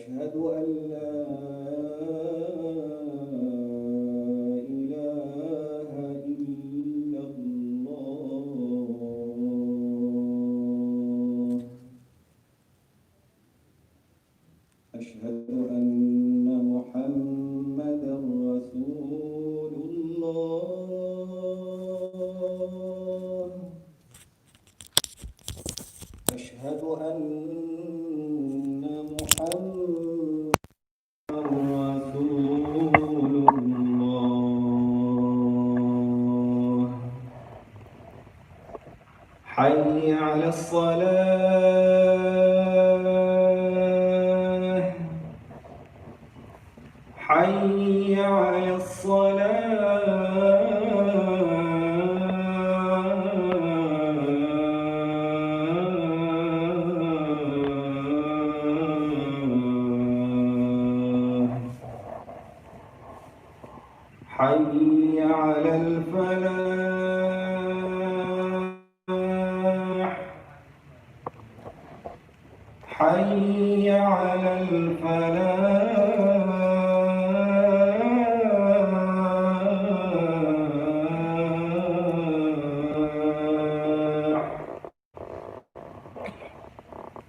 أشهد أن لا إله إلا الله. أشهد أن محمدًا رسول الله. أشهد أن محمدًا رسول الله. حي على الصلاة. حي على حي على الفلاح. حي على الفلاح.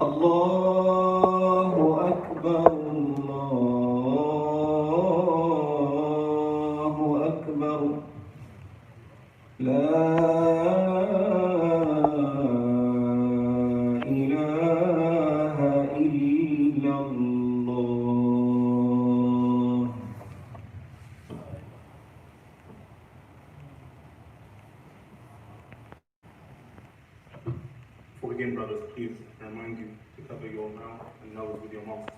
الله أكبر. الله أكبر. لا إله إلا الله. Before we begin, brothers, please remind you to cover your mouth and nose with your mouth.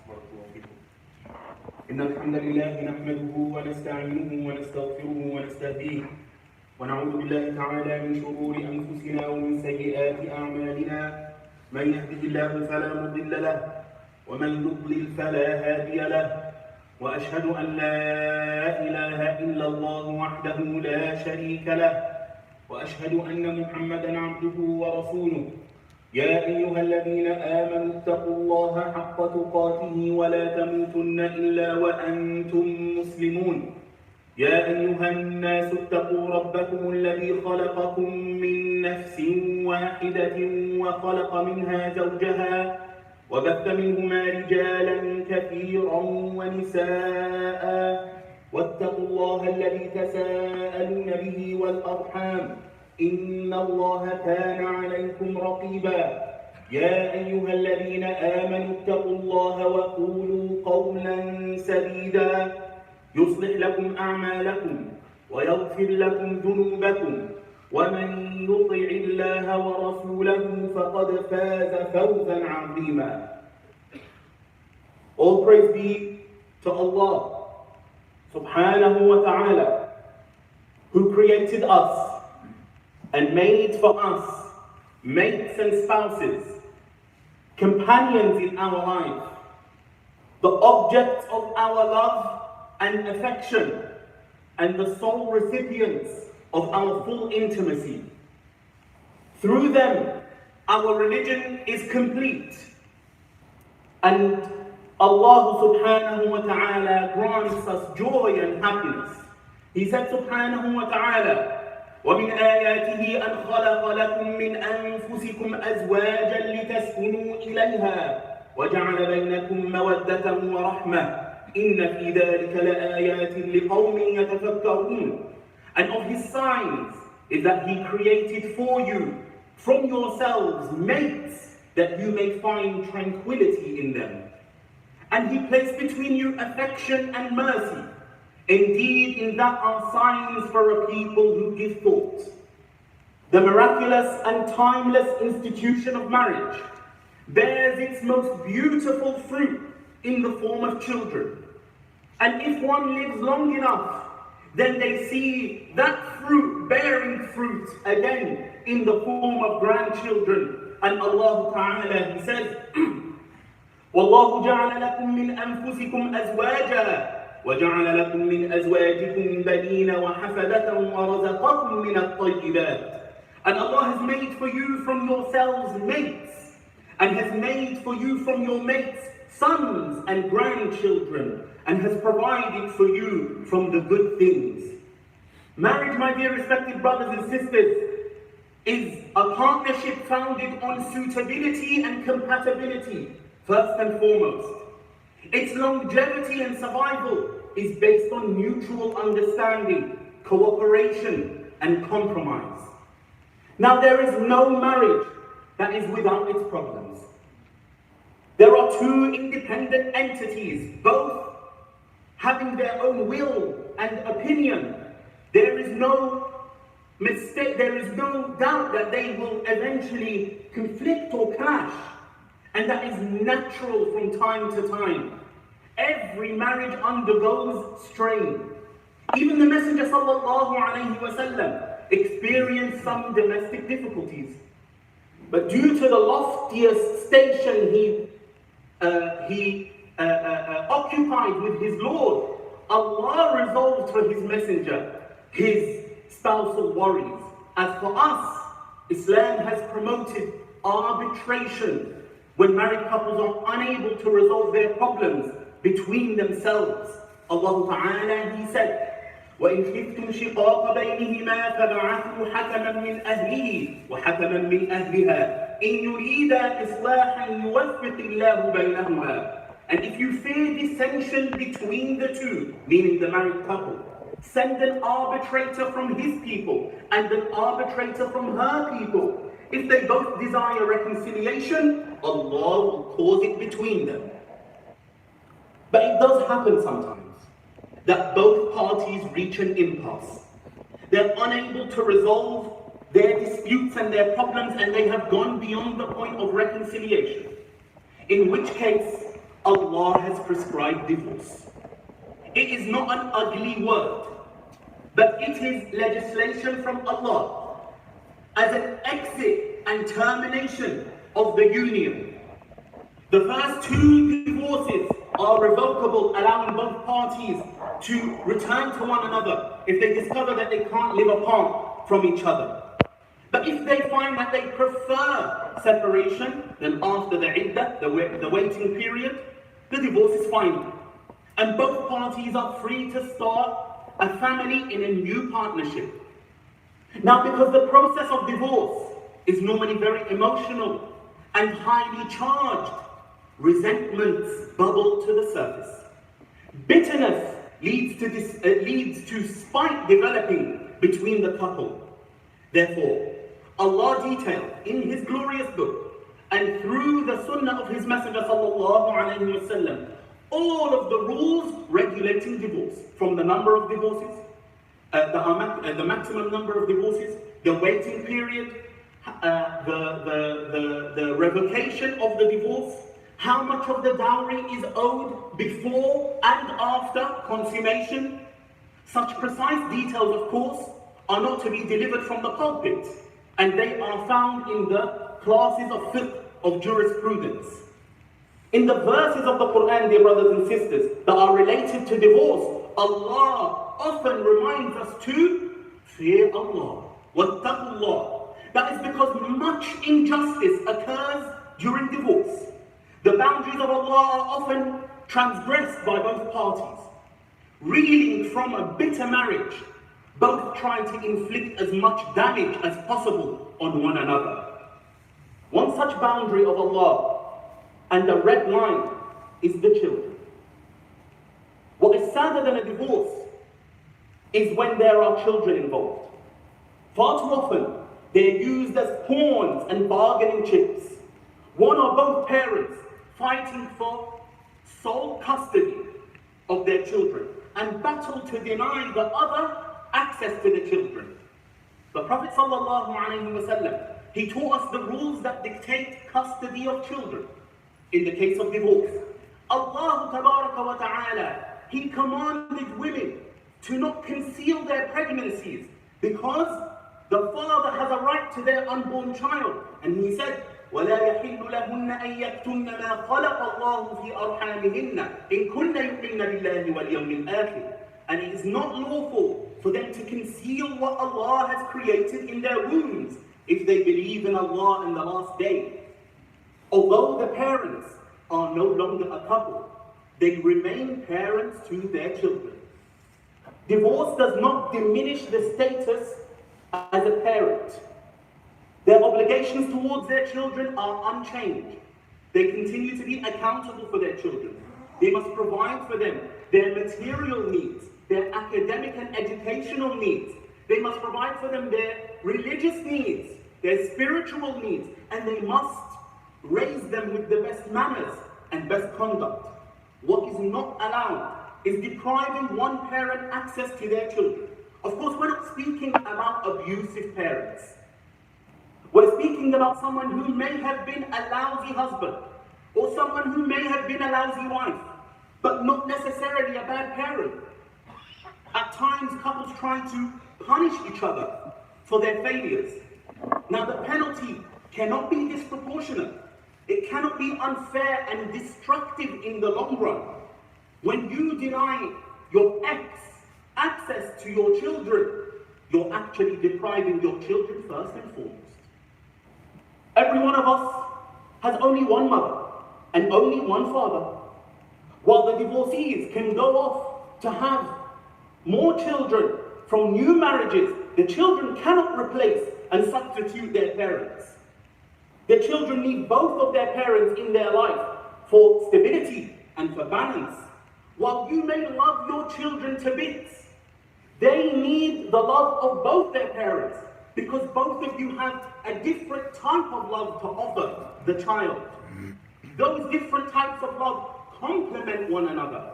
إن الحمد لله نحمده ونستعينه ونستغفره ونستهديه ونعوذ بالله تعالى من شرور أنفسنا ومن سيئات أعمالنا. من يهده الله فلا مضل له ومن يضلل فلا هادي له. وأشهد أن لا إله إلا الله وحده لا شريك له. وأشهد أن محمدًا عبده ورسوله. يا أيها الذين آمنوا اتقوا الله حق تقاته ولا تموتن إلا وأنتم مسلمون. يا أيها الناس اتقوا ربكم الذي خلقكم من نفس واحدة وخلق منها زوجها وبث منهما رجالا كثيرا ونساء. واتقوا الله الذي تساءلون به والأرحام إن الله كان عليكم رقيبا. يا أيها الذين آمنوا اتقوا الله وقولوا قولا سديدا يصلح لكم أعمالكم ويغفر لكم ذنوبكم. ومن يطع الله ورسوله فقد فاز فوزا عظيما. All praise be to Allah subhanahu wa ta'ala, who created us and made for us mates and spouses, companions in our life, the objects of our love and affection, and the sole recipients of our full intimacy. Through them, our religion is complete, and Allah subhanahu wa ta'ala grants us joy and happiness. He said subhanahu wa ta'ala, وَمِنْ آيَاتِهِ أَنْ خَلَقَ لَكُم مِّنْ أَنفُسِكُمْ أَزْوَاجًا لِتَسْكُنُوا إِلَيْهَا وَجَعَلَ بَيْنَكُم مَّوَدَّةً وَرَحْمَةً إِنَّ فِي ذَلِكَ لَآيَاتٍ لِقَوْمٍ يَتَفَكَّرُونَ. And of His signs is that He created for you from yourselves mates that you may find tranquility in them. And He placed between you affection and mercy. Indeed, in that are signs for a people who give thought. The miraculous and timeless institution of marriage bears its most beautiful fruit in the form of children. And if one lives long enough, then they see that fruit bearing fruit again in the form of grandchildren. And Allah Ta'ala, He says, وَاللَّهُ جَعَلَ لَكُم مِّنْ أَنفُسِكُمْ أَزْوَاجًا وَجَعَلَ لَكُم مِّنْ أَزْوَاجِكُمْ بَنِينَ وَحَفَدَةً وَرَزَقَكُم مِّنَ الطَّيِّبَاتِ. And Allah has made for you from yourselves mates, and has made for you from your mates sons and grandchildren, and has provided for you from the good things. Marriage, my dear respected brothers and sisters, is a partnership founded on suitability and compatibility, first and foremost. Its longevity and survival is based on mutual understanding, cooperation, and compromise. Now, there is no marriage that is without its problems. There are two independent entities, both having their own will and opinion. There is no mistake, there is no doubt that they will eventually conflict or clash, and that is natural from time to time. Every marriage undergoes strain. Even the Messenger ﷺ experienced some domestic difficulties. But due to the loftiest station he occupied with his Lord, Allah resolved for his messenger his spousal worries. As for us, Islam has promoted arbitration when married couples are unable to resolve their problems between themselves. Allah Ta'ala, He said, وَإِنْ خِفْتُمْ شِقَاقَ بَيْنِهِمَا فَبَعَثُوا حَكَمًا مِنْ أَهْلِهِ وَحَكَمًا مِنْ أَهْلِهَا إِنْ يُرِيدَا إِصْلَاحًا يُوَفِّقِ اللَّهُ بَيْنَهُمَا. And if you fear dissension between the two, meaning the married couple, send an arbitrator from his people and an arbitrator from her people. If they both desire reconciliation, Allah will cause it between them. But it does happen sometimes that both parties reach an impasse. They're unable to resolve their disputes and their problems, and they have gone beyond the point of reconciliation. In which case, Allah has prescribed divorce. It is not an ugly word, but it is legislation from Allah as an exit and termination of the union. The first two divorces are revocable, allowing both parties to return to one another if they discover that they can't live apart from each other. But if they find that they prefer separation, then after the iddah, the waiting period, the divorce is final. And both parties are free to start a family in a new partnership. Now, because the process of divorce is normally very emotional and highly charged, resentments bubble to the surface. Bitterness leads to spite developing between the couple. Therefore, Allah detailed in His glorious book and through the sunnah of His Messenger ﷺ all of the rules regulating divorce, from the number of divorces, the maximum number of divorces, the waiting period, the revocation of the divorce, how much of the dowry is owed before and after consummation. Such precise details, of course, are not to be delivered from the pulpit, and they are found in the classes of fiqh, of jurisprudence. In the verses of the Quran, dear brothers and sisters, that are related to divorce, Allah often reminds us to fear Allah. Wattaqullah. That is because much injustice occurs during divorce. The boundaries of Allah are often transgressed by both parties. Reeling from a bitter marriage, both trying to inflict as much damage as possible on one another. One such boundary of Allah and the red line is the children. What is sadder than a divorce is when there are children involved. Far too often, they're used as pawns and bargaining chips. One or both parents fighting for sole custody of their children and battle to deny the other access to the children. The Prophet ﷺ, he taught us the rules that dictate custody of children in the case of divorce. Allah Tabaraka wa Ta'ala, He commanded women to not conceal their pregnancies because the father has a right to their unborn child. And He said, وَلَا يَحِلُّ لَهُنَّ أَن يَكْتُمْنَ مَا خَلَقَ اللَّهُ فِي أَرْحَامِهِنَّ إِن كُنَّ يُؤْمِنَّ بِاللَّهِ وَالْيَوْمِ الْآخِرِ. And it is not lawful for them to conceal what Allah has created in their wombs if they believe in Allah and the last day. Although the parents are no longer a couple. They remain parents to their children. Divorce does not diminish the status as a parent. Their obligations towards their children are unchanged. They continue to be accountable for their children. They must provide for them their material needs, their academic and educational needs. They must provide for them their religious needs, their spiritual needs, and they must raise them with the best manners and best conduct. What is not allowed is depriving one parent access to their children. Of course, we're not speaking about abusive parents. We're speaking about someone who may have been a lousy husband, or someone who may have been a lousy wife, but not necessarily a bad parent. At times, couples try to punish each other for their failures. Now, the penalty cannot be disproportionate. It cannot be unfair and destructive in the long run. When you deny your ex access to your children, you're actually depriving your children first and foremost. Every one of us has only one mother and only one father. While the divorcees can go off to have more children from new marriages, the children cannot replace and substitute their parents. The children need both of their parents in their life for stability and for balance. While you may love your children to bits, they need the love of both their parents, because both of you have a different type of love to offer the child. Those different types of love complement one another.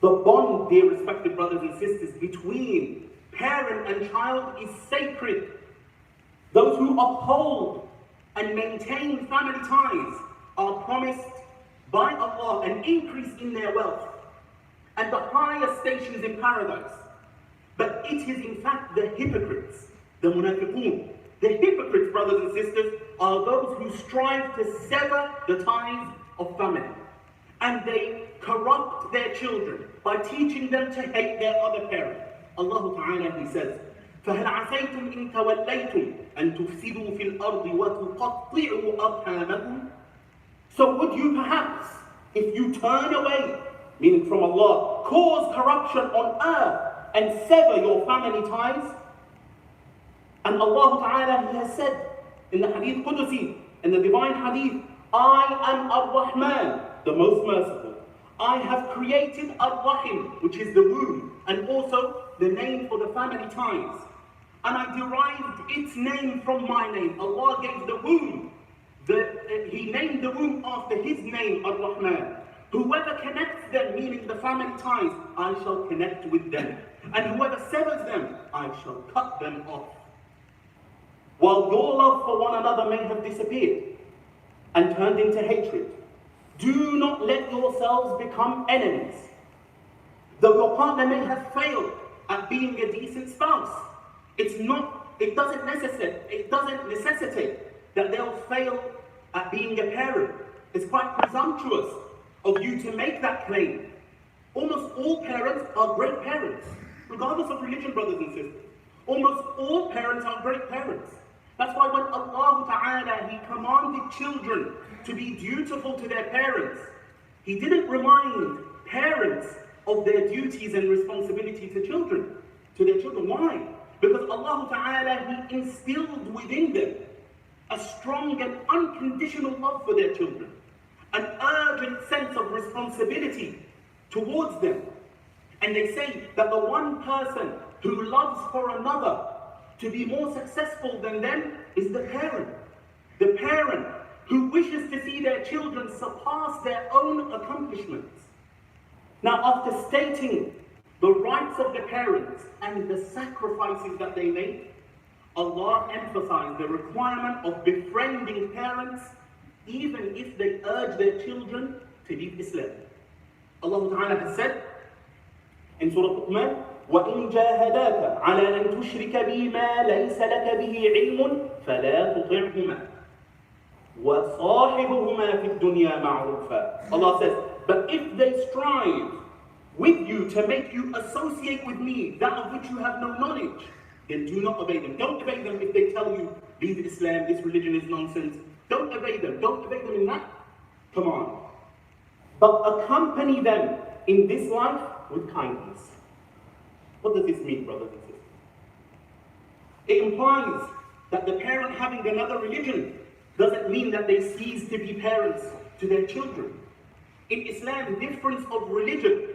The bond, dear respected brothers and sisters, between parent and child is sacred. Those who uphold and maintain family ties are promised by Allah an increase in their wealth and the higher stations in paradise. But it is in fact the hypocrites, the munafiqun. The hypocrites, brothers and sisters, are those who strive to sever the ties of family. And they corrupt their children by teaching them to hate their other parent. Allah Ta'ala, He says, فَهَلْ عَسَيْتُمْ إِن تَوَلَّيْتُمْ أَن تُفْسِدُوا فِي الْأَرْضِ وَتُقَطِّعُوا أَرْحَامَكُمْ. So would you perhaps, if you turn away, meaning from Allah, cause corruption on earth and sever your family ties? And Allah Ta'ala, He has said in the Hadith Qudusi, in the divine Hadith, I am Ar-Rahman, the most merciful. I have created Ar-Rahim, which is the womb, and also the name for the family ties. And I derived its name from my name. Allah gave the womb. He named the womb after His name, Ar-Rahman. Whoever connects them, meaning the family ties, I shall connect with them. And whoever severs them, I shall cut them off. While your love for one another may have disappeared and turned into hatred, do not let yourselves become enemies. Though your partner may have failed at being a decent spouse, it doesn't necessitate that they'll fail at being a parent. It's quite presumptuous of you to make that claim. Almost all parents are great parents, regardless of religion, brothers and sisters. Almost all parents are great parents. That's why when Allah Ta'ala, He commanded children to be dutiful to their parents, He didn't remind parents of their duties and responsibility to their children. Why? Because Allah Ta'ala, He instilled within them a strong and unconditional love for their children, an urgent sense of responsibility towards them. And they say that the one person who loves for another to be more successful than them is the parent. The parent who wishes to see their children surpass their own accomplishments. Now, after stating the rights of the parents and the sacrifices that they make, Allah emphasized the requirement of befriending parents even if they urge their children to leave Islam. Allah Ta'ala has said in Surah Luqman, وَإِن جَاهَدَاكَ عَلَىٰ أَن تُشْرِكَ بِي مَا لَيْسَ لَكَ بِهِ عِلْمٌ فَلَا تُطِعْهُمَا وَصَاحِبُهُمَا فِي الدُّنْيَا مَعْرُوفًا. Allah says, but if they strive with you to make you associate with me that of which you have no knowledge, then do not obey them. Don't obey them if they tell you, leave Islam, this religion is nonsense. Don't obey them. Don't obey them in that command. but accompany them in this life with kindness. What does this mean, brothers and sisters? It implies that the parent having another religion doesn't mean that they cease to be parents to their children. In Islam, the difference of religion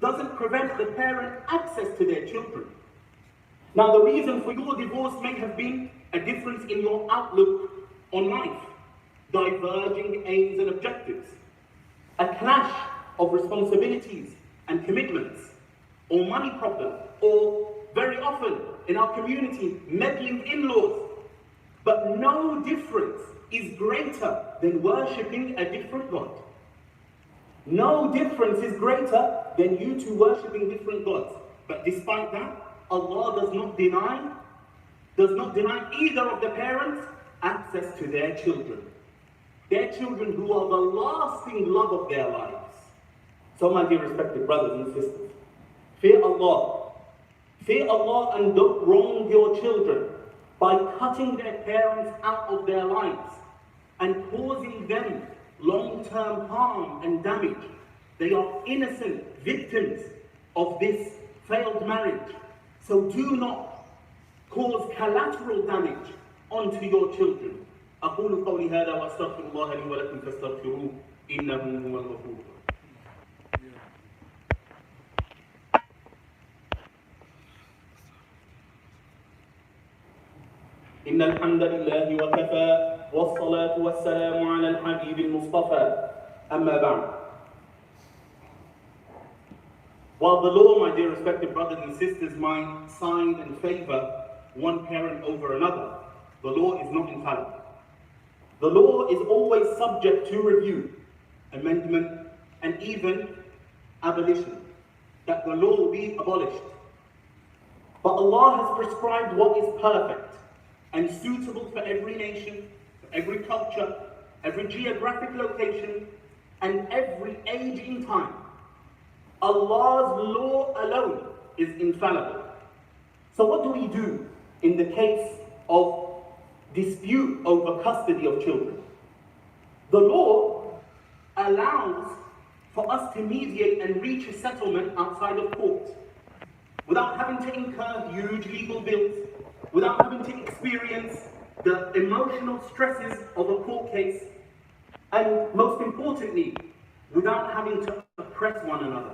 doesn't prevent the parent access to their children. Now, the reason for your divorce may have been a difference in your outlook on life, diverging aims and objectives, a clash of responsibilities and commitments, or money problem, or very often in our community, meddling in-laws. But no difference is greater than worshipping a different God. No difference is greater than you two worshipping different gods. But despite that, Allah does not deny either of the parents access to their children. Their children who are the lasting love of their lives. So my dear respected brothers and sisters, fear Allah. Fear Allah and don't wrong your children by cutting their parents out of their lives and causing them long-term harm and damage. They are innocent victims of this failed marriage. So do not cause collateral damage onto your children. أقول قولي هذا وأستغفر الله لي ولكم فاستغفروه إنه هو الغفور. إن الحمد لله وكفى والصلاة والسلام على الحبيب المصطفى أما بعد. While the law, my dear respected brothers and sisters, might side and favor one parent over another, the law is not infallible. The law is always subject to review, amendment, and even abolition, that the law will be abolished. But Allah has prescribed what is perfect and suitable for every nation, for every culture, every geographic location, and every age in time. Allah's law alone is infallible. So what do we do in the case of dispute over custody of children? The law allows for us to mediate and reach a settlement outside of court without having to incur huge legal bills, without having to experience the emotional stresses of a court case, and most importantly, without having to oppress one another.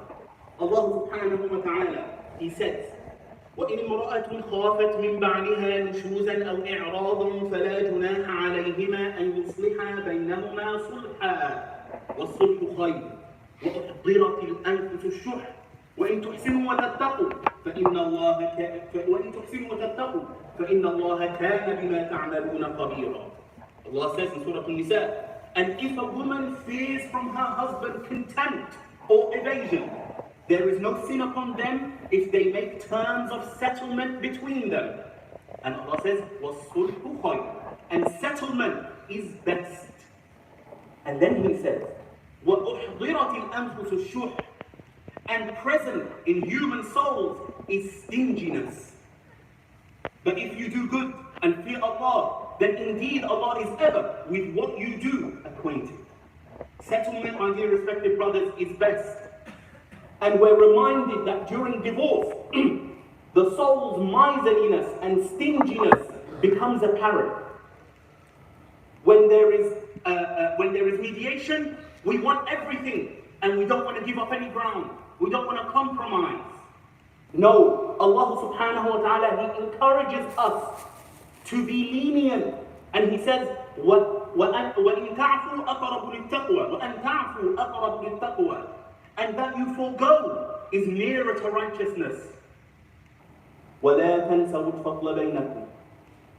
Allah subhanahu wa ta'ala, He says, وَإِنِ امْرَأَةٌ خَافَتْ مِنْ بَعْلِهَا نُشُوزًا أَوْ إِعْرَاضًا فَلَا جُنَاحَ عَلَيْهِمَا أَنْ يُصْلِحَا بَيْنَهُمَا صُلْحًا وَالصُّلْحُ خَيْرٌ وَأُحْضِرَتِ الْأَنْفُسُ الشُّحَّ وَإِنْ تُحْسِنُوا وَتَتَّقُوا فإن الله كان بما تعملون خبيرا. Allah says in Surah An-Nisa, and if a woman fears from her husband contempt or evasion, there is no sin upon them if they make terms of settlement between them. And Allah says, وَالصُّلْحُ خَيْرٌ, and settlement is best. And then He says, وَأُحْضِرَتِ الْأَنفُسُ الشُّحَّ, and present in human souls is stinginess. But if you do good and fear Allah, then indeed Allah is ever with what you do acquainted. Settlement, my dear respected brothers, is best. And we're reminded that during divorce, the soul's miserliness and stinginess becomes apparent. When there is mediation, we want everything and we don't want to give up any ground. We don't want to compromise. No, Allah subhanahu wa ta'ala, He encourages us to be lenient. And He says, وَإِن تَعْفُوا أَقْرَبُ لِلتَّقْوَى وَأَن تَعْفُوا أَقْرَبُ لِلتَّقْوَى, and that you forego is nearer to righteousness. وَلَا تَنْسَوُا الْفَضْلَ بَيْنَكُمْ,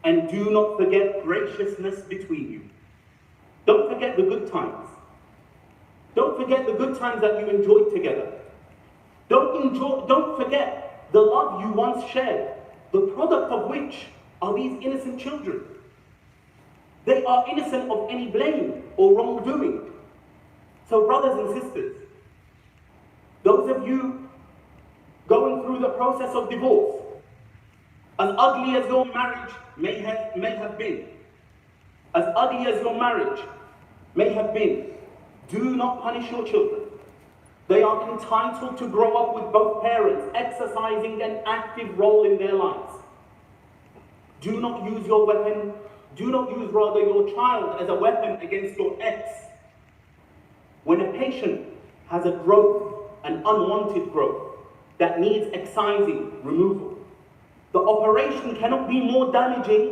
and do not forget graciousness between you. Don't forget the good times. Don't forget the good times that you enjoyed together. Don't forget the love you once shared, the product of which are these innocent children. They are innocent of any blame or wrongdoing. So brothers and sisters, those of you going through the process of divorce, as ugly as your marriage may have been, as ugly as your marriage may have been, do not punish your children. They are entitled to grow up with both parents exercising an active role in their lives. Do not use your weapon, do not use rather your child as a weapon against your ex. When a patient has a growth, an unwanted growth, that needs excising, removal, the operation cannot be more damaging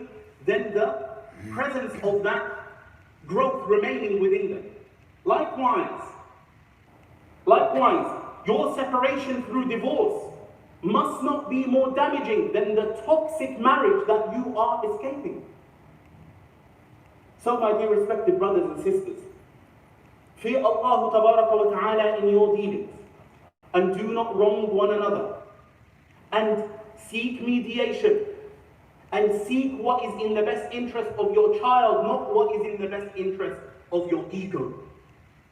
than the presence of that growth remaining within them. Likewise, your separation through divorce must not be more damaging than the toxic marriage that you are escaping. So, my dear respected brothers and sisters, fear Allah Tabaraka wa Ta'ala in your dealings, and do not wrong one another, and seek mediation, and seek what is in the best interest of your child, not what is in the best interest of your ego.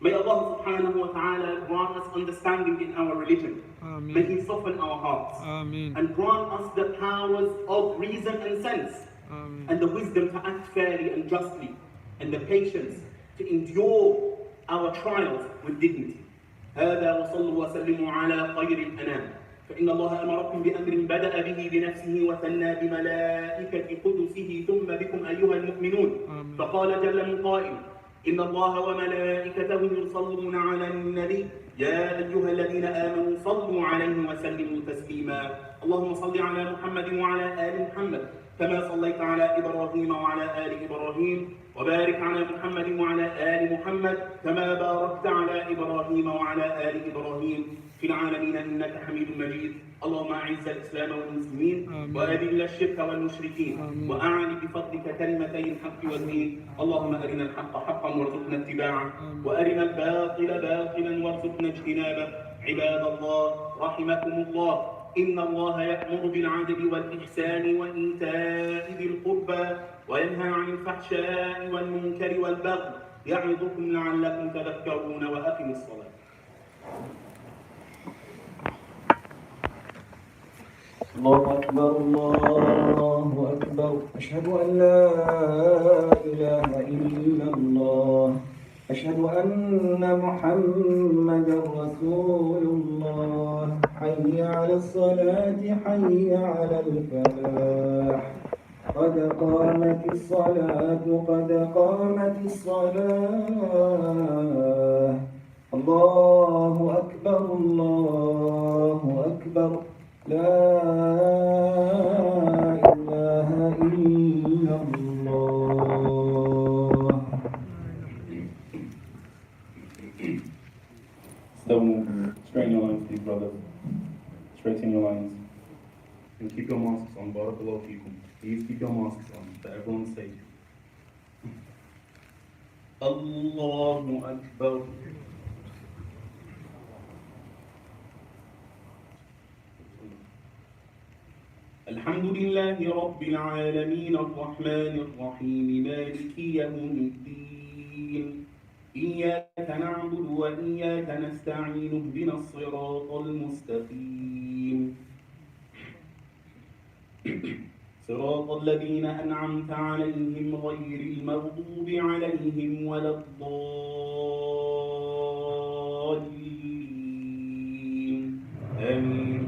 May Allah subhanahu wa ta'ala grant us understanding in our religion. Ameen. May He soften our hearts. Ameen. And grant us the powers of reason and sense. Ameen. And the wisdom to act fairly and justly. And the patience to endure our trials with dignity. هذا وصلوا وسلموا على خير الأنام. فإن الله أمركم بأمر بدأ به بنفسه وثنى بملائكة قدسه ثم بكم أيها المؤمنون. فقال جل من قائل: إن الله وملائكته يصلون على النبي يا أيها الذين آمنوا صلوا عليه وسلموا تسليما. اللهم صل على محمد وعلى آل محمد كما صليت على إبراهيم وعلى آل إبراهيم وبارك على محمد وعلى آل محمد كما باركت على إبراهيم وعلى آل إبراهيم في العالمين إنك حميد مجيد. اللهم أعز الإسلام والمسلمين وأذل الشرك والمشركين وأعل بفضلك كلمتي الحق والدين. اللهم أرنا الحق حقا وارزقنا اتباعه وأرنا الباطل باطلا وارزقنا اجتنابه. عباد الله رحمكم الله، إن الله يأمر بالعدل والإحسان وإيتاء ذي القربى وينهى عن الفحشاء والمنكر والبغي يعظكم لعلكم تذكرون. وأقم الصلاة. الله أكبر الله أكبر. أشهد أن لا إله إلا الله. أشهد أن محمدا رسول الله. حي على الصلاة حي على الفلاح. قد قامت الصلاة قد قامت الصلاة. الله أكبر الله أكبر. لا إله إلا الله. So straighten your lines, please, brothers. Straighten your lines. And keep your masks on. Barakallahu feekum. Please keep your masks on, so everyone's safe. Allahu Akbar. الحمد لله رب العالمين الرحمن الرحيم مالك يوم الدين إياك نعبد وإياك نستعين اهدنا الصراط المستقيم صراط الذين أنعمت عليهم غير المغضوب عليهم ولا الضالين آمين.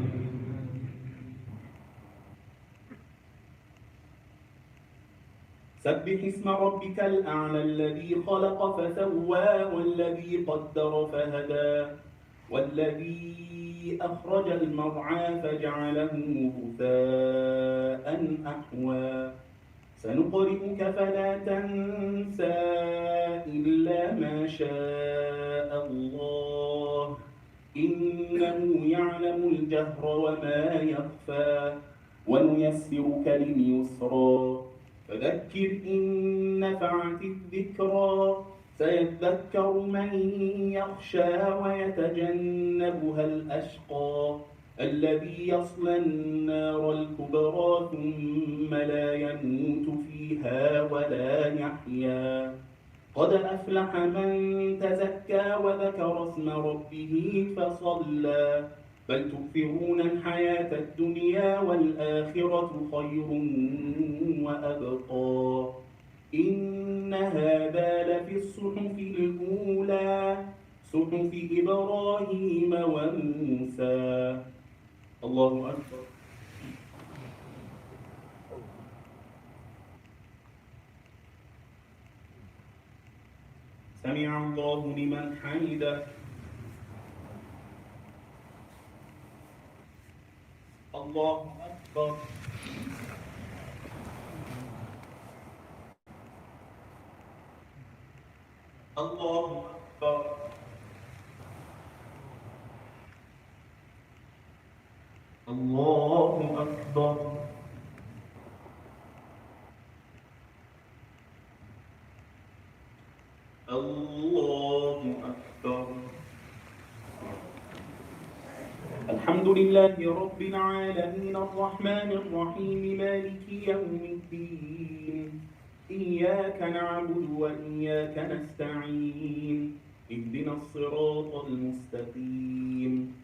سبح اسم ربك الأعلى الذي خلق فسوى والذي قدر فهدى والذي أخرج المرعى فجعله غثاء أحوى سنقرئك فلا تنسى إلا ما شاء الله إنه يعلم الجهر وما يخفى ونيسرك لليسرى فذكر إن نفعت الذكرى سيذكر من يخشى ويتجنبها الأشقى الذي يصلى النار الكبرى ثم لا يموت فيها ولا يحيا قد أفلح من تزكى وذكر اسم ربه فصلى بل تؤثرون الحياة الدنيا والآخرة خير وأبقى إن هذا لفي الصحف الأولى صحف صحف إبراهيم وموسى. الله أكبر. سمع الله لمن حمده. الله أكبر. الله أكبر. الله أكبر. الله أكبر. الحمد لله رب العالمين الرحمن الرحيم مالك يوم الدين إياك نعبد وإياك نستعين اهدنا الصراط المستقيم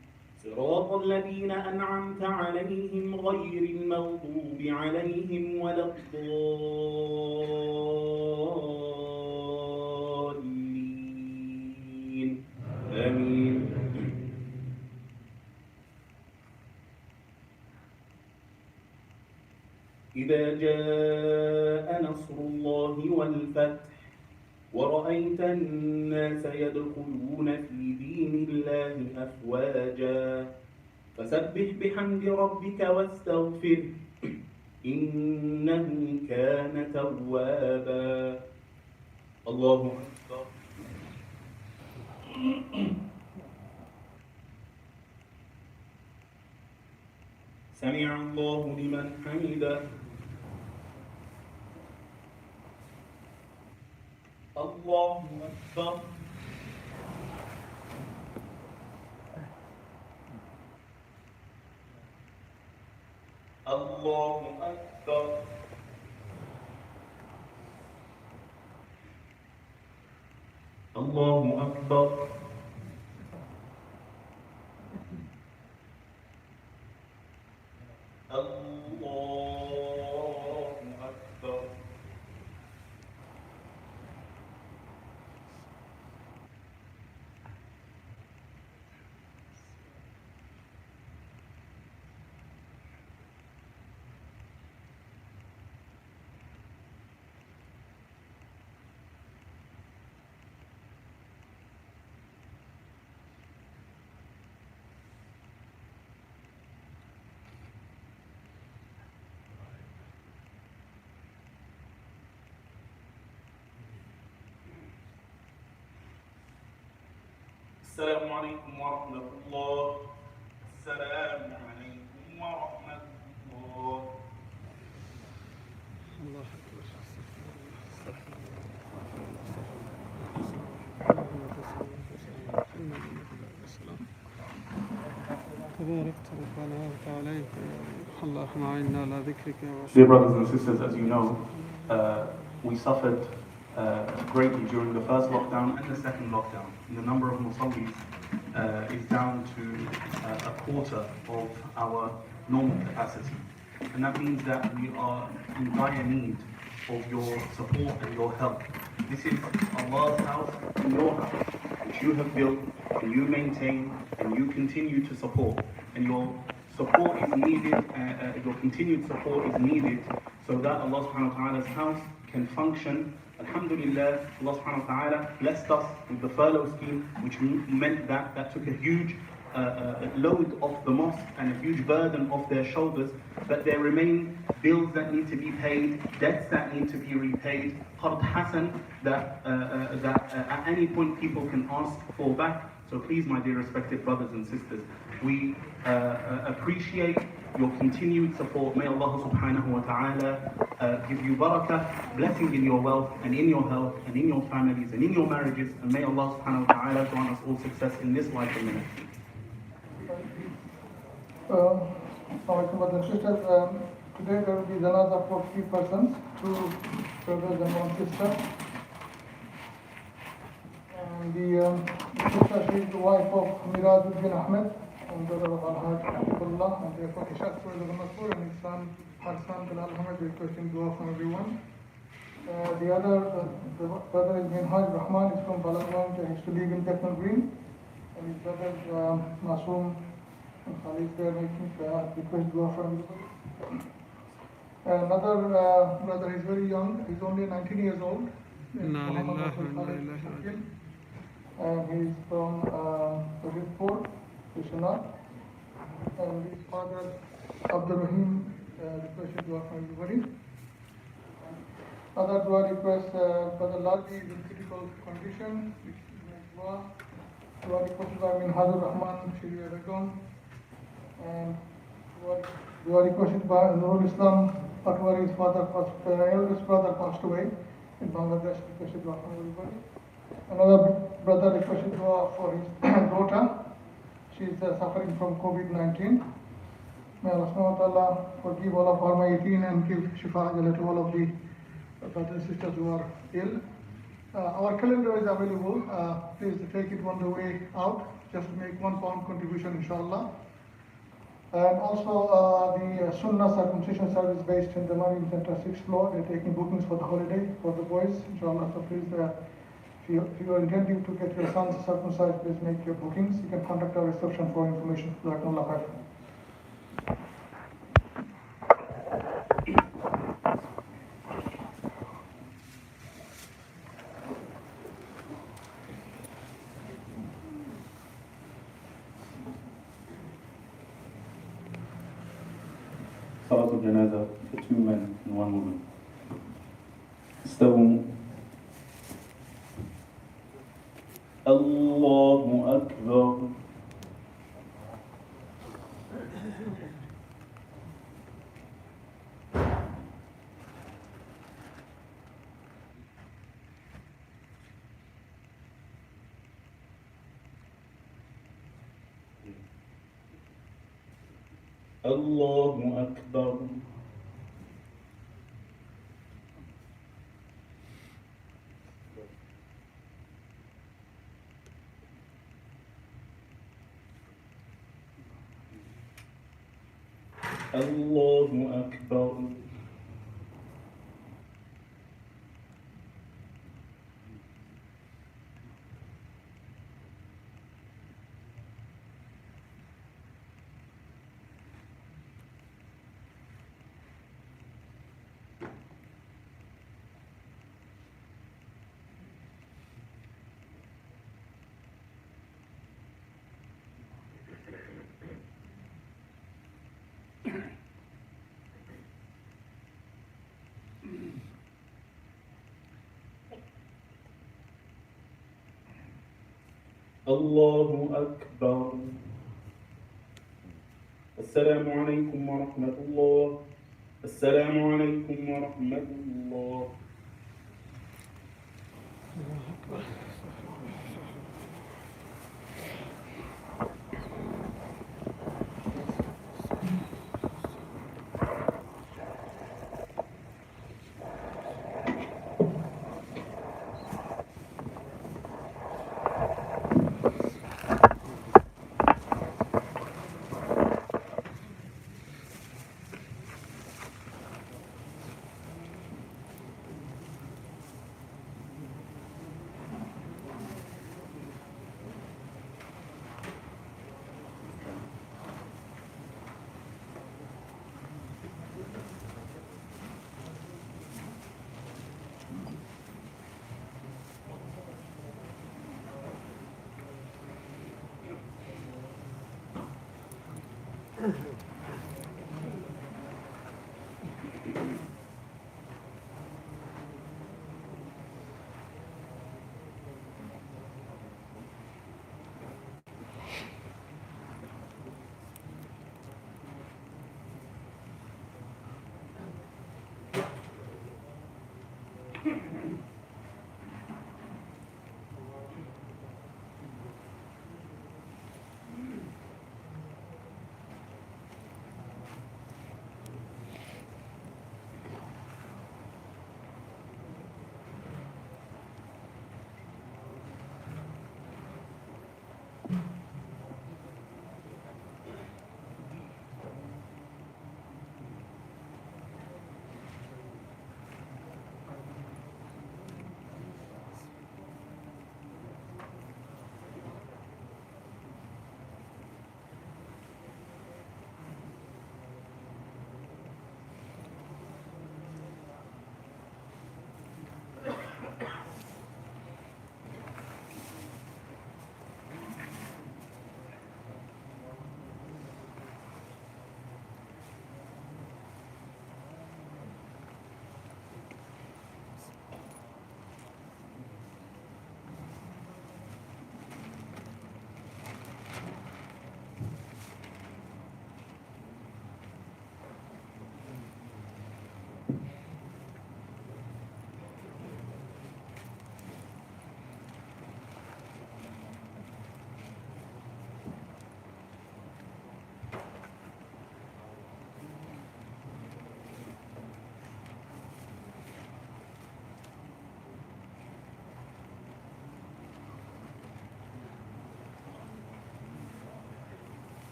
صراط الذين أنعمت عليهم غير المغضوب عليهم ولا الضالين آمين. إذا جاء نصر الله والفتح ورأيت الناس يدخلون في دين الله أفواجا فسبح بحمد ربك واستغفره إنه كان توابا. الله أكبر. سمع الله لمن حمده. الله أكبر. الله أكبر. الله أكبر. الله أكبر. السلام عليكم ورحمة الله. السلام عليكم ورحمة الله. الله أكبر. تباركت ربنا وتعاليت اللهم أعنا على ذكرك وشكرك. Dear brothers and sisters, as you know, we suffered greatly during the first lockdown and the second lockdown. The number of Muslims is down to a quarter of our normal capacity. And that means that we are in dire need of your support and your help. This is Allah's house and your house, which you have built and you maintain and you continue to support. And your support is needed, your continued support is needed so that Allah subhanahu wa ta'ala's house can function. Alhamdulillah, Allah subhanahu wa ta'ala blessed us with the furlough scheme, which meant that took a huge load off the mosque and a huge burden off their shoulders, but there remain bills that need to be paid, debts that need to be repaid, qard hasan that at any point people can ask for back. So please, my dear respected brothers and sisters, we appreciate your continued support. May Allah subhanahu wa ta'ala give you barakah, blessing in your wealth and in your health and in your families and in your marriages, and may Allah subhanahu wa ta'ala grant us all success in this life and the next. Assalamualaikum brothers and sisters. Today there will be janazah for 3 persons, 2 brothers and 1 sister. The sister, she is the wife of Miraj bin Ahmed, and daughter of Al-Hajj Abdullah, and therefore Kishat Surah al-Masur, and his son, her son bin Al-Hamid, requesting dua from everyone. The other, the brother is bin Hajj Rahman, is from Balagwan, he used to live in Techno Green. and his brothers Masoom and Khalid, they are making request dua for everybody. Another brother is very young, he's only 19 years old. Inna Muhammad lillahi Abdul wa inna Khalid ilaihi Shakil. raji'un. And he's from Ridpur, Krishna. And his father, Abdul Rahim, requested dua for everybody. Other dua requests, Brother Ladi is in critical condition, which is make dua. Dua requested by Minhajur Rahman, Shirya Begum. And dua requested by Nurul Islam, Patwari's father, eldest brother passed away in Bangladesh, requested dua for everybody. Another brother requested dua for his daughter. She is suffering from COVID-19. May Allah subhanahu wa ta'ala forgive all of our mayyateen and give shifa to all of the brothers and sisters who are ill. Our calendar is available. Please take it on the way out. Just make £1 contribution, inshallah. And also the Sunnah circumcision service based in the Marine Center 6th floor. They're taking bookings for the holiday for the boys, inshallah. So please, if you are intending to get your sons circumcised, please make your bookings. You can contact our reception for information. Jazakallahu khairan. Salatul Janazah for 2 men and 1 woman. استووا. الله أكبر. الله أكبر. الله أكبر. الله أكبر. السلام عليكم ورحمة الله. السلام عليكم ورحمة الله.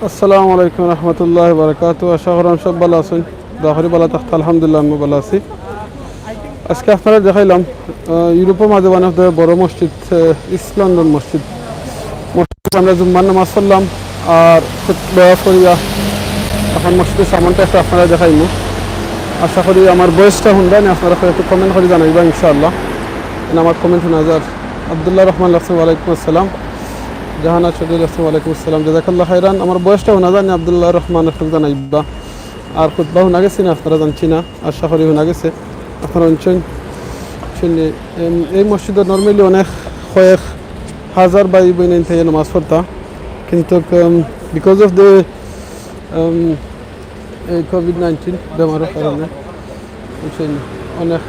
Assalamualaikum warahmatullahi wabarakatuh. আশা করেন সব ভালো আছেন। দোয়া করি ভালো থাকতে আলহামদুলিল্লাহ আমি ভালো আছি। আজকে আপনারা দেখাইলাম ইউরোপের মাঝে ওয়ান অফ দ্য বড় মসজিদ ইস্ট লন্ডন মসজিদ। মসজিদে আমরা জুম্মার নামাজ পড়লাম আর দোয়া করিয়া এখন মসজিদের সামানটা একটু আপনারা দেখাইমু। আশা করি আমার বয়সটা শুনবেন, আপনারা একটু কমেন্ট করে জানাইবা ইনশাআল্লাহ। আমার কমেন্ট শোনা যার আব্দুল্লাহ রহমান ওয়ালাইকুম আসসালাম। জাহানা চৌধুরী আসসালামাইকুম আসসালাম, জাজাকাল্লাহু খাইরান। আমার বয়সটা শোনা জানি আব্দুল্লাহ রহমান জানাইবা। আর খুতবা শোনা গেছি না আপনারা জানছি না, আশা করি শোনা গেছে আপনারা অঞ্চল। এই মসজিদে নর্মালি অনেক কয়েক হাজার বাই বইন থেকে নামাজ পড়তা, কিন্তু বিকজ অফ দ্য কোভিড-19 বেমারের কারণে অনেক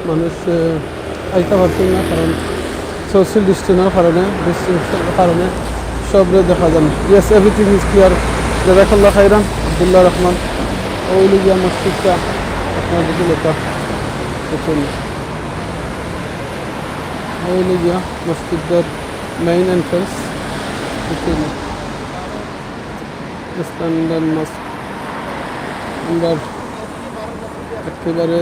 মানুষ আইতে পারছেন না, কারণ সোশ্যাল ডিস্টেন্সের কারণে সবরে দেখা যান। Yes, everything is clear. জাজাকাল্লাহু খাইরান আব্দুল্লাহ রহমান। ওই লিগিয়া মসজিদটা আপনার দেখে লেখা ওই লিগিয়া মসজিদের মেইন এন্ট্রেন্স স্ট্যান্ডার্ড মস্ক। আমরা একেবারে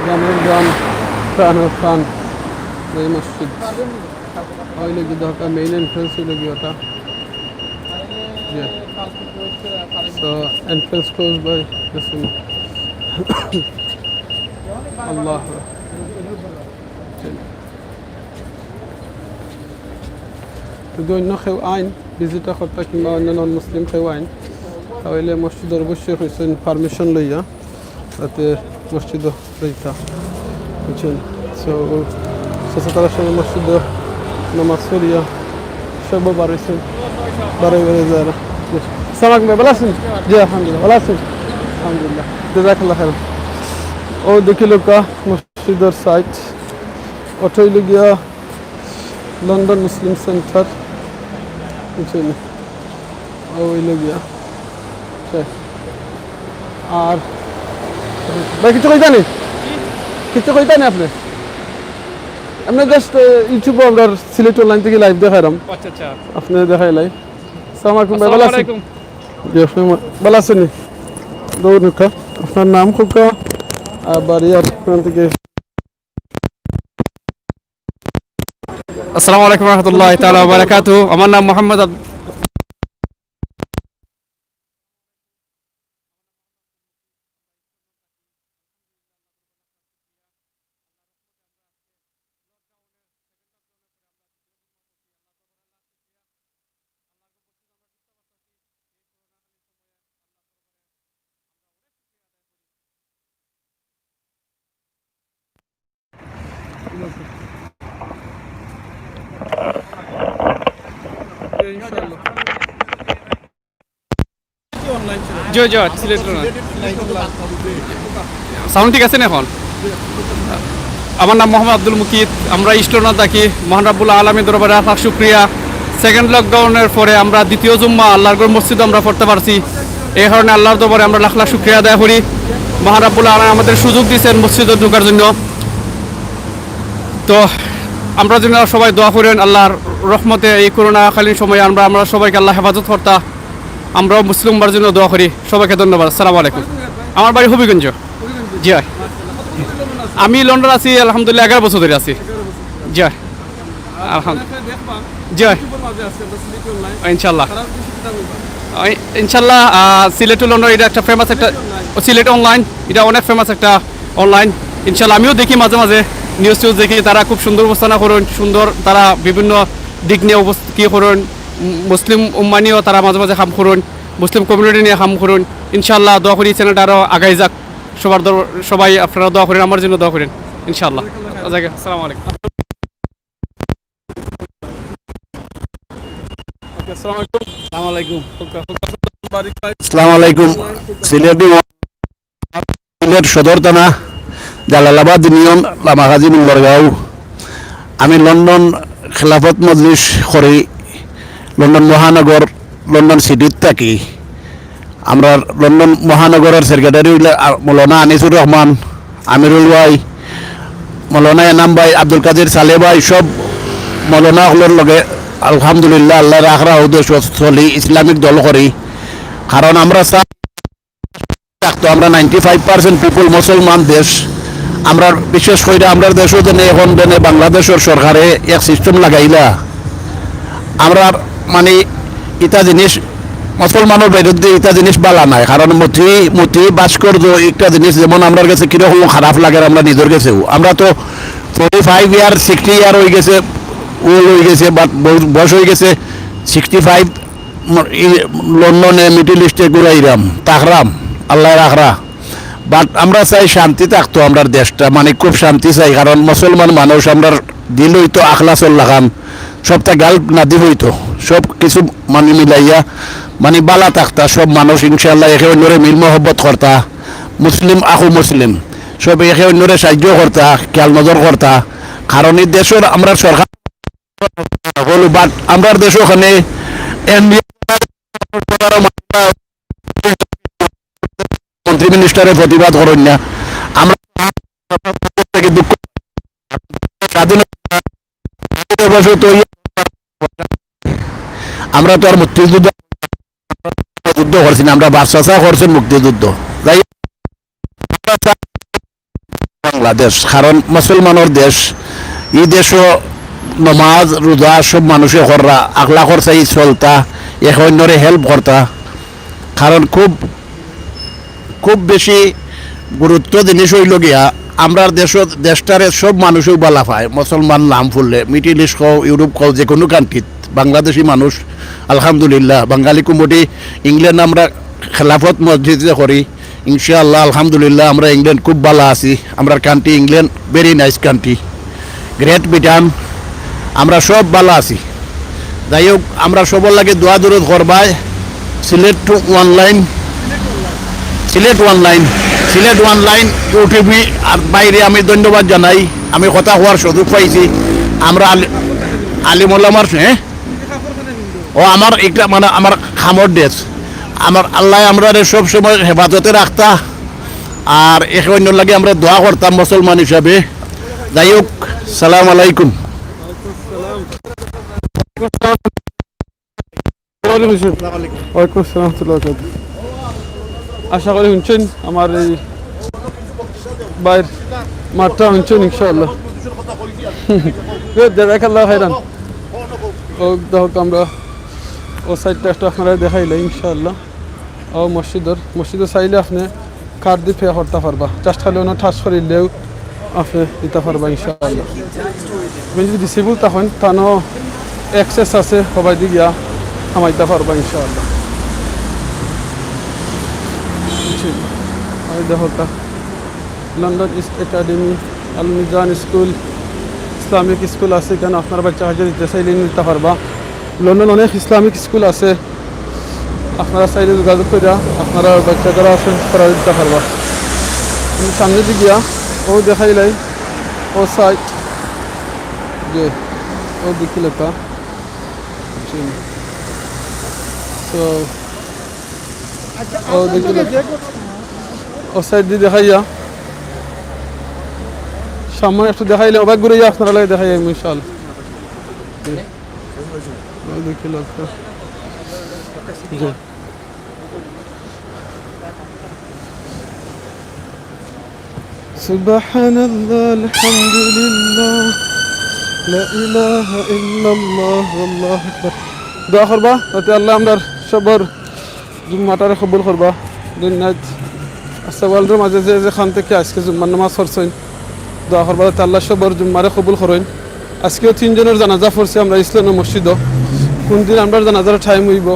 গ্রামের গ্রাম প্রাণের প্রাণ এই মসজিদ। ওই লেগে দরকার মেইন এন্ট্রেন্স হইলে গিয়ে ওটা। So entrance closed by this one. আল্লাহ যদি অন্য কেউ আইন ভিজিটার করতে কিংবা অন্য নন মুসলিম কেউ আইন তাহলে মসজিদের অবশ্যই হয়েছেন পারমিশন লইয়া যাতে মসজিদ লইতা বুঝছেন। সো তার সঙ্গে মসজিদ নামাজ পড়িয়া সব বাড়াইছেন বাড়াই বাড়াই যায় না। সালাম ভাই ভালো আছেন? জি আলহামদুলিল্লাহ ভালো আছেন আলহামদুলিল্লাহ জাযাকাল্লাহু খাইরান। ও দেখি লোকা মসজিদের সাইট ওটাই গিয়া লন্ডন মুসলিম সেন্টার বুঝছেন ওই গিয়া আর ভাই কিছু কইতা নেই কিছু কইতা নেই আপনি আমরা জাস্ট ইউটিউবে আমরা সিলেট অনলাইন থেকে লাইভ দেখাইলাম। আচ্ছা আচ্ছা আপনি দেখাইলাই। আসসালামু আলাইকুম ভাই ভালো আছেন? জি আপনি ভালো আছেন? দৌড় আপনার নাম খোকা আবার ইয়ার থেকে। আসসালামু আলাইকুম রহমতুল্লাহি তাআলা ওয়া বারাকাতুহু। আমার নাম মোহাম্মদ সাউন্ড ঠিক আছে না এখন? আমার নাম মোহাম্মদ আব্দুল মুকিত। আমরা ইস্টর্নার থাকি। মহান রাব্বুল আলামিনের দরবারে লাখ শুকরিয়া। সেকেন্ড লকডাউনের পরে আমরা দ্বিতীয় জুম্মা আল্লাহর ঘর মসজিদে আমরা পড়তে পারছি। এই কারণে আল্লাহর দরবারে আমরা লাখ লাখ শুকরিয়া আদায় করি। মহান রাব্বুল আলামিন আমাদের সুযোগ দিয়েছেন মসজিদে ঢোকার জন্য। তো আমরা যেন সবাই দোয়া করেন আল্লাহর রহমতে এই করোনাকালীন সময়ে আমরা সবাইকে আল্লাহ হেফাজত কর্তা। আমরাও মুসলিমবার জন্য দোয়া করি। সবাইকে ধন্যবাদ। আসসালামু আলাইকুম। আমার বাড়ি হবিগঞ্জ। জি আমি লন্ডন আছি আলহামদুলিল্লাহ 11 বছর ধরে আছি। জি আলহামদুলিল্লাহ। জি ইনশাল্লাহ ইনশাল্লাহ। সিলেট লন্ডন এটা একটা ফেমাস একটা সিলেট অনলাইন এটা অনেক ফেমাস একটা অনলাইন। ইনশাল্লাহ আমিও দেখি মাঝে মাঝে নিউজ টিউজ দেখি। তারা খুব সুন্দর অবস্থানা করুন সুন্দর তারা বিভিন্ন দিক নিয়ে কি করুন মুসলিম উম্মা নিয়েও তারা মাঝে মাঝে কাম করুন মুসলিম কমিউনিটি নিয়ে কাম করুন। ইনশাল্লাহ দোয়া করি চ্যানেলটা আরও আগাই যাক। সবাই আপনারা দোয়া করেন আমার জন্য দোয়া করেন ইনশাল্লাহ। আসসালামু আলাইকুম। আসসালামু আলাইকুম। সিলেট সদর থানা জালালাবাদ ইউনিয়ন লামাগাজী মুন্ডরগাঁও। আমি লন্ডন খেলাফত মজলিস করি লন্ডন মহানগর লন্ডন সিটিত থাকি। আমরা লন্ডন মহানগরের সেক্রেটারি হইলে মৌলানা আনিসুর রহমান আমিরুল ভাই মৌলানা এনাম ভাই আব্দুল কাদের সালে ভাই সব মৌলানা হলের লগে আলহামদুলিল্লাহ আল্লাহ রাখরা উদ্দেশ্য চলি ইসলামিক দল করি। কারণ আমরা আমরা 95% পিপুল মুসলমান দেশ। আমরা বিশেষ করে আমরা দেশও যেনে এখন যেনে বাংলাদেশের সরকারে এক সিস্টেম লাগাইলা আমরা মানে এটা জিনিস মুসলমানের বিরুদ্ধে এটা জিনিস বালা নাই। কারণ মতি ভাস্কর্য একটা জিনিস যেমন আমার কাছে কিরকম খারাপ লাগে আমরা নিজের কাছেও। আমরা তো 45 ইয়ার 60 ইয়ার হয়ে গেছে ওল্ড হয়ে গেছে বাট বয়স হয়ে গেছে 65 লন্ডনে মিডল ইস্টে ঘুরাইরাম তাকরাম আল্লাহ রাখরা। বাট আমরা চাই শান্তি থাকতো আমরা দেশটা মানে খুব শান্তি চাই। কারণ মুসলমান মানুষ আমরা দিল হইতো আখলাসল লাগান সবটা গাল না দিব হইতো সব কিছু মানে মিলাইয়া মানে বালা থাকতা সব মানুষ ইনশাল্লাহ একে অন্যরে মিল মহব্বত করতা। মুসলিম আখু মুসলিম সব একে অন্যরে সাহায্য করতা খেয়াল নজর করতা। কারণ এই দেশের আমরা সরকার বাট আমরা দেশ ওখানে মন্ত্রী মিনিস্টারের প্রতিবাদ করেন না। আমরা দুঃখ আমরা তো আর মুক্তিযুদ্ধ যুদ্ধ করছি না আমরা বাদশাহ করছেন মুক্তিযুদ্ধ। তাই বাংলাদেশ কারণ মুসলমানের দেশ এই দেশও নমাজ রোজা সব মানুষে কররা আগলা করছে চলতা এক অন্যরে হেল্প করতা। কারণ খুব খুব বেশি গুরুত্ব জিনিস হইল গিয়া আমরা দেশটারে সব মানুষও বালা পায় মুসলমান নাম ফুললে মিডিল ইস্ট কও ইউরোপ কও যে কোনো কান্ট্রিত বাংলাদেশি মানুষ আলহামদুলিল্লাহ বাঙালি কমিটি ইংল্যান্ড আমরা খেলাফত মসজিদে করি ইনশাআল্লাহ আলহামদুলিল্লাহ আমরা ইংল্যান্ড খুব ভালো আছি আমরা country England very nice country great Britain আমরা সব ভালো আছি যাই হোক আমরা সবার লাগে দোয়া দরুদ করবাই সিলেট অনলাইন ইউটিউবে আর বাইরে আমি ধন্যবাদ জানাই আমি কথা হওয়ার সুযোগ পাইছি আমরা আলিমুল্লামার ও আমার একটা মানে আমার খামর দেশ আমার আল্লাহ আমরা সব সময় হেফাজতে রাখতা আর একে অন্য লাগে আমরা দোয়া করতাম মুসলমান হিসাবে যাই হোক সালাম আলাইকুম ওয়ালাইকুম আসসালাম আশা করি শুনছেন আমার এই বাইর মাঠটা শুনছেন ইনশাআল্লাহ জাযাকাল্লাহু খাইরান ও দেখো আমরা ও সাইডটা একটা আপনারা দেখাইলে ইনশাআল্লাহ ও মসজিদের চাইলে আপনি কার্ড দিয়ে পে করতে পারবা জাস্ট খালি ওনা টাচ করিলেও আপনি দিতে পারবা ইনশাআল্লাহ আপনি যদি ডিসেবল তখন তানো অ্যাক্সেস আছে সবাই দিয়ে গিয়া আমাইতে পারবা ইনশাআল্লাহ দেখো লন্ডন ইস্ট একাডেমি আল মিজান স্কুল ইসলামিক স্কুল আছে কেন আপনার বাচ্চা হাজার দিতে চাইলে নিতে পারবা লন্ডন অনেক ইসলামিক স্কুল আছে আপনারা চাইলে যোগাযোগ করে আপনারা বাচ্চা যারা আছেন তারা দিতে পারবা সামনে দিকে গিয়া ও দেখাইলাই ও সাইড যে ও দেখি লেখা তো ও দেখি ও সাইড দিয়ে দেখাইয়া সামনে একটু দেখাইলে অবাক ঘুরে যা আপনারা লাগে দেখাই ইনশাআল্লাহ দেখি লোকটা সুবহানাল্লাহ আলহামদুলিল্লাহ লা ইলাহা ইল্লাল্লাহ আল্লাহু আকবার দোয়া করবা যাতে আল্লাহ আমরার সবার জুম্মাটারে কবুল করবা দুনিয়াত আচ্ছা ওয়ার্ল্ডের মাঝে যে খান থেকে আজকে জুম্মার নামাজ পড়ছেন দোয়া করবা যাতে আল্লাহ সবার জুম্মারে কবুল করেন আজকেও 3 জনের জানাজা পড়ছি আমরা ইসলামের মসজিদও কোন দিন আমরা জানাজার টাইম হইব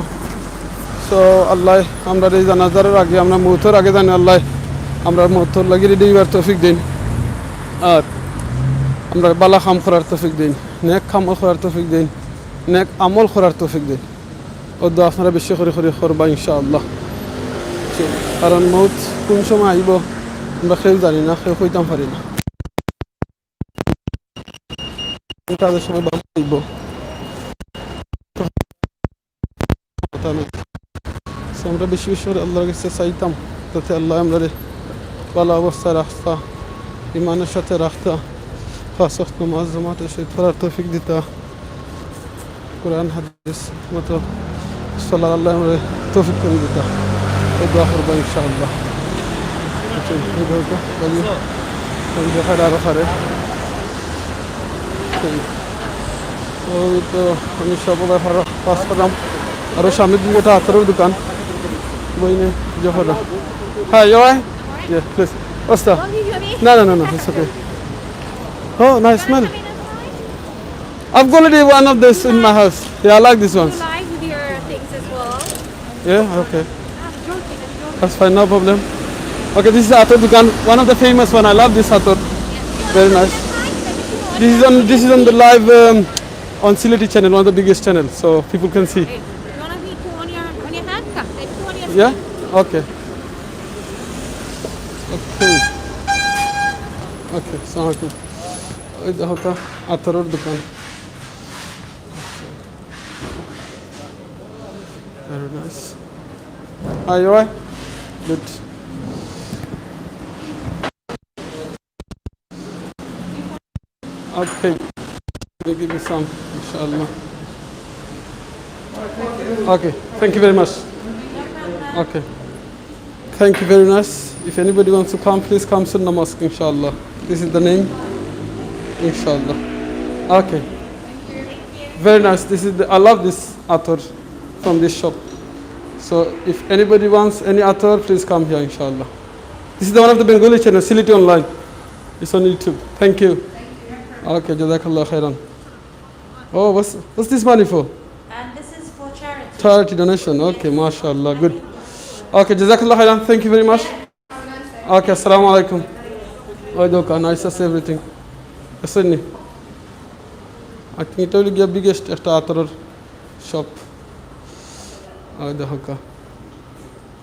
সো আল্লাহ আমরা এই জানাজার আগে আমরা মৌতের আগে জানি আল্লাহ আমরা মৌতর লাগি রেডি হইবার তৌফিক দিন আর আমরা বালা কাম করার তৌফিক দিন নেক কাম করার তৌফিক দিন নেক আমল করার তৌফিক দিন ও দোয়া আপনারা বেশি করে করবা ইনশাআল্লাহ কারণ মৌত কোন সময় আইব আমরা কেউ জানি না কেউ কইতাম পারি না কাজের সময় বাবা আইব আমরা বেশি বেশি করে আল্লাহর কাছে চাইতাম যাতে আল্লাহ আমরা ভালো অবস্থায় রাখতা ইমানের সাথে রাখতা পাঁচ ওয়াক্ত নামাজ জামাতের সাথে পড়ার তৌফিক দিতা কোরআন হাদিস মতো সাল্লাল্লাহু আলাইহি ওয়া সাল্লাম তৌফিক করে দিতা এই দোয়া করব ইনশাআল্লাহ তো আমি সব পাস করলাম আরও সামনের দিকে একটা আতরের দোকান বইনে জহরা হ্যাঁ you yeah please what's that no it's okay oh nice smell I've got already one of this in my house yeah I like these ones Live with your things as well. yeah okay I'm joking. that's fine no problem okay this is the ator dukan one of the famous one I love this ator very nice this is on the live on Sylheti channel one of the biggest channel so people can see Hey, you wanna be two on your hand? Come, like two on your yeah okay okay Assalamualaikum ওই দেখো আতরের দোকান very nice are you alright good okay we'll give you some inshallah okay thank you very much okay thank you very much if anybody wants to come please come to the mosque inshallah this is the name inshallah okay very nice this is I love this atar from this shop so if anybody wants any atar please come here inshallah this is the one of the Bengali channel Sylheti online It's on YouTube. Thank you. Okay, JAZAKALLAHU KHAIRAN. Oh, what's this money for? And this is for charity. Charity donation. Okay, mashallah. Good. Okay, JAZAKALLAHU KHAIRAN. Thank you very much. Okay, Assalamualaikum. Okay, nice to see everything. Listen, I think it will be the biggest after shop.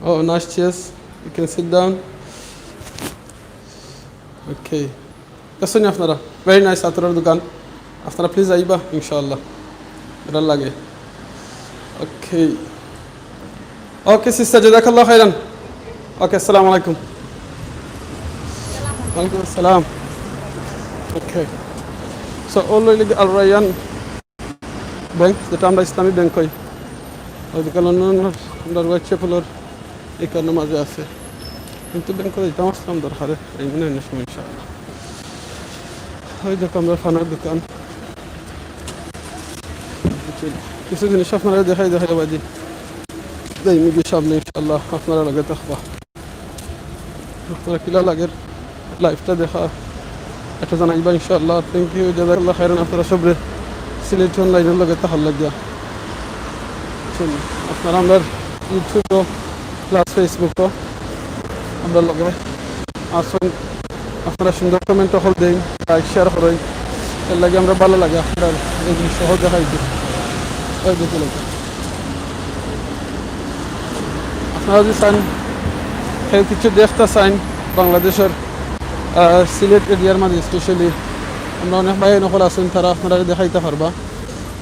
Oh, nice chairs. You can sit down. Okay. Listen, after very nice after dukan. After please aiba, inshallah. Good lage. Okay. Okay, sister, JAZAKALLAHU KHAIRAN. Okay, Assalamualaikum. Walaikum assalam. Okay. So already Al Rayyan Bank, the আমরা ইসলামী bank কই ওই কারণে white চ্যাপেলের এই কারণে মাঝে আছে কিন্তু ব্যাংক করে দিতাম আসলাম দরকারে এই মনে হয় সময় ইনশাআল্লাহ ওই দেখো আমরা ফানার দোকান কিছু জিনিস আপনারা দেখাই বাজি যাই মিগি সামনে ইনশাআল্লাহ আপনারা লাগে থাকবা আপনারা কিলা লাগের লাইফটা দেখা এটা জানাইবা ইনশাআল্লাহ থ্যাংক ইউ জাযাকাল্লাহু খাইরান আপনারা সবরে সিলেট অনলাইনের লগে তাহার লাগিয়া আপনারা আমার ইউটিউবও প্লাস ফেসবুকও আমরা লগে আসুন আপনারা সুন্দর কমেন্টও হল দেন লাইক শেয়ার করেন এর লাগে আমরা ভালো লাগে আপনারা এগুলি সহ দেখাই দিই ওই দেখে লাগে আপনারা যদি চান কেউ কিছু দেখতে চান বাংলাদেশের সিলেট এরিয়ার মাঝে স্পেশালি আমরা অনেক ভাই নকল আছেন তারা আপনারা দেখাইতে পারবা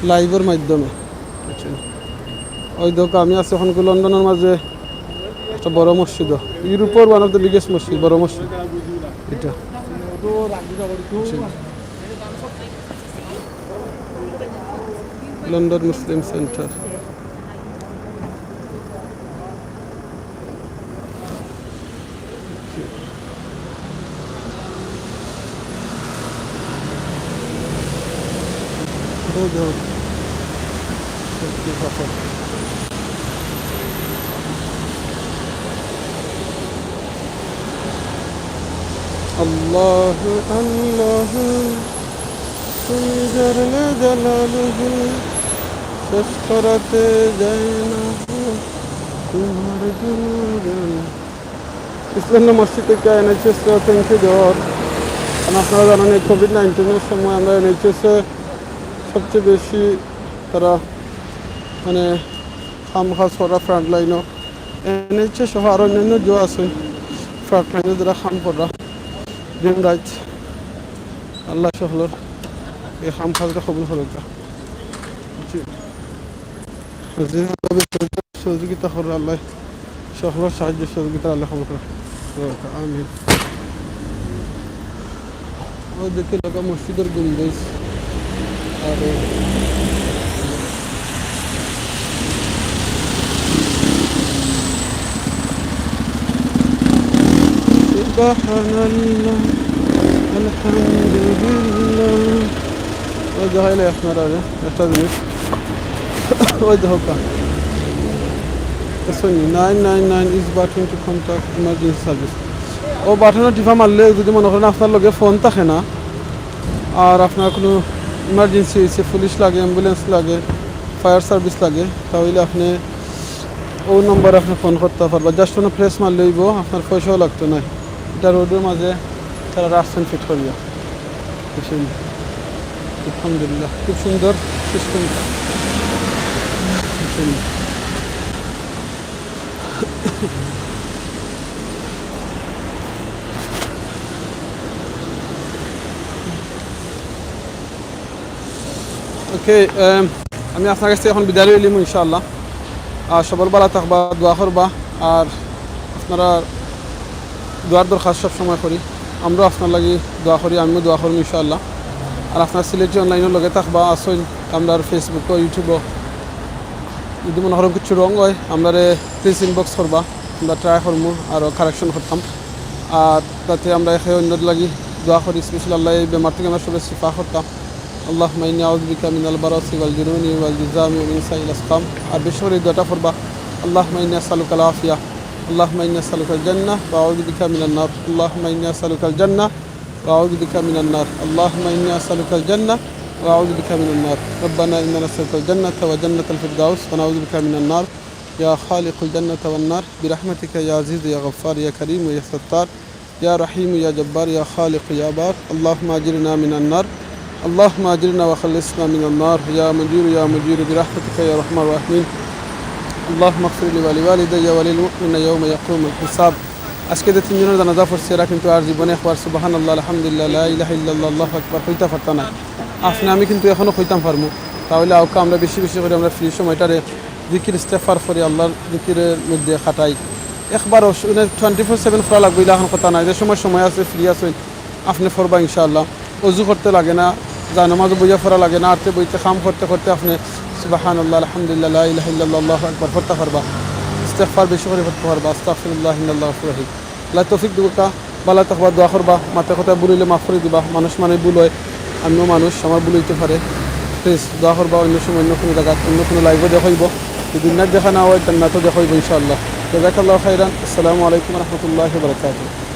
লাইভের মাধ্যমে ওই দেখো আমি আছি এখন লন্ডনের মাঝে একটা বড় মসজিদ ইউরোপের ওয়ান অফ দ্য বিগেস্ট মসজিদ বড় মসজিদ এটা লন্ডন মুসলিম সেন্টার الله الله جل جلاله شفقت جينا تمہار جلال ইসলাম মসজিদ থেকে এনএইচএস থ্যাংক ইউ দেওয়ার আপনারা জানেন এই কোভিড-19 সময় আমরা এনএইচএসে সবচেয়ে বেশি তারা মানে খামখাজ করা ফ্রন্ট লাইনও এনএইচএস সহ আরও অন্যান্য যে আছেন ফ্রন্ট লাইনে যারা খাম করা দিন রাত আল্লাহ সকলের এই খাম খাজটা কবুল করুক সহযোগিতা করে আল্লাহ সকলের সাহায্য সহযোগিতা আল্লাহ কবুল করুক আমিন ও দেখে লগা মসজিদের গুঞ্জাইশ আর সুবহানাল্লাহ আলহামদুলিল্লাহ ওই দেখাইলে আপনারা একটা জিনিস ওই দেখা শুনি 999 is button to contact emergency service ও বাটনের টিপা মারলে যদি মনে করেন আপনার লগে ফোন থাকে না আর আপনার কোনো ইমার্জেন্সি হয়েছে পুলিশ লাগে অ্যাম্বুলেন্স লাগে ফায়ার সার্ভিস লাগে তাহলে আপনি ও নম্বরে আপনি ফোন করতে পারবেন জাস্ট কোনো প্রেস মারলে হইব আপনার পয়সাও লাগতো না এটা রোডের মাঝে তারা রাস্তান ফিট করিয়া আলহামদুলিল্লাহ খুব সুন্দর সিস্টেম ওকে আমি আপনার কাছ থেকে এখন বিদায় লইলাম ইনশাআল্লাহ আর সবার ভালো থাকবা দোয়া করবা আর আপনারা দোয়ার দরখাস্ত সব সময় করি আমরাও আপনার লাগি দোয়া করি আমিও দোয়া করব ইনশাআল্লাহ আর আপনার সিলেটি অনলাইনের লগে থাকবা আসুন আমরা ফেসবুকও ইউটিউবও যদি মনে করেন কিছু রং হয় আমরা প্লিজ ইনবক্স করবা আমরা ট্রাই করবো আর কারেকশন করতাম আর তাতে আমরা এখানে অন্য লাগি দোয়া করি স্পেশাল আল্লাহ এই বেমার থেকে আমরা সবাই শিফা করতাম اللهم إني أعوذ بك من البرص والجنون والجذام ومن سائر الأسقام আর বেশি করে দোয়াটা করবা اللهم إني أسألك العافية اللهم إني أسألك الجنة وأعوذ بك من النار اللهم إني أسألك الجنة وأعوذ بك من النار اللهم إني أسألك الجنة وأعوذ بك من النار ربنا إننا نسألك الجنة وجنة الفردوس ونعوذ بك من النار يا خالق الجنة والنار برحمتك يا عزيز يا غفار يا كريم يا ستار يا رحيم يا جبار يا خالق يا بار اللهم أجرنا من النار اللهم أجرنا وخلصنا من النار يا مجير برحمتك يا رحمن الرحيم اللهم اغفر لي ولوالدي وللمؤمنين يوم يقوم الحساب আজকে যে তিনজনের জানাজা পড়ছে এরা কিন্তু আর জীবনে একবার সুবহানাল্লাহ আলহামদুলিল্লাহ লা ইলাহা ইল্লাল্লাহ আল্লাহু আকবার কইতে পারতাম না আপনি আমি কিন্তু এখনো কইতাম পারমু তাহলে আওকা আমরা বেশি বেশি করে আমরা ফ্রি সময়টারে জিকির ইস্তেগফার করে আল্লাহর জিকিরের মধ্যে খাটাই একবার 24/7 ফরা লাগবে এখন কথা নাই যে সময় আছে ফ্রি আছে আপনি ফরবা ইনশাআল্লাহ ওযু করতে লাগে না যা নামাজ বইয়া ফরা লাগে না আরতে বইতে কাম করতে করতে আপনি সুবহানাল্লাহ আলহামদুলিল্লাহ লা ইলাহা ইল্লাল্লাহ আল্লাহু আকবার পড়তে পারবা ইস্তেগফার বেশি করে পড়তে পারবা আস্তাগফিরুল্লাহ ইন্নাল্লাহু গফুরুর রহিম আল্লাহ তৌফিক দিবা বালা তাকওয়া দোয়া করবা মাথা কথা বলিলে মাফ করে দিবা মানুষ মানে ভুল হয় আমিও মানুষ আমার ভুল হইতে পারে প্লিজ দোয়া করবা অন্য সময় অন্য কোনো জায়গা অন্য কোনো লাইভে দেখাইব যদি না দেখা না হয় জান্নাতও দেখাইব ইনশাআল্লাহ জাযাকাল্লাহু খাইরান আসসালামু আলাইকুম ওয়া রাহমাতুল্লাহি ওয়া বারাকাতুহু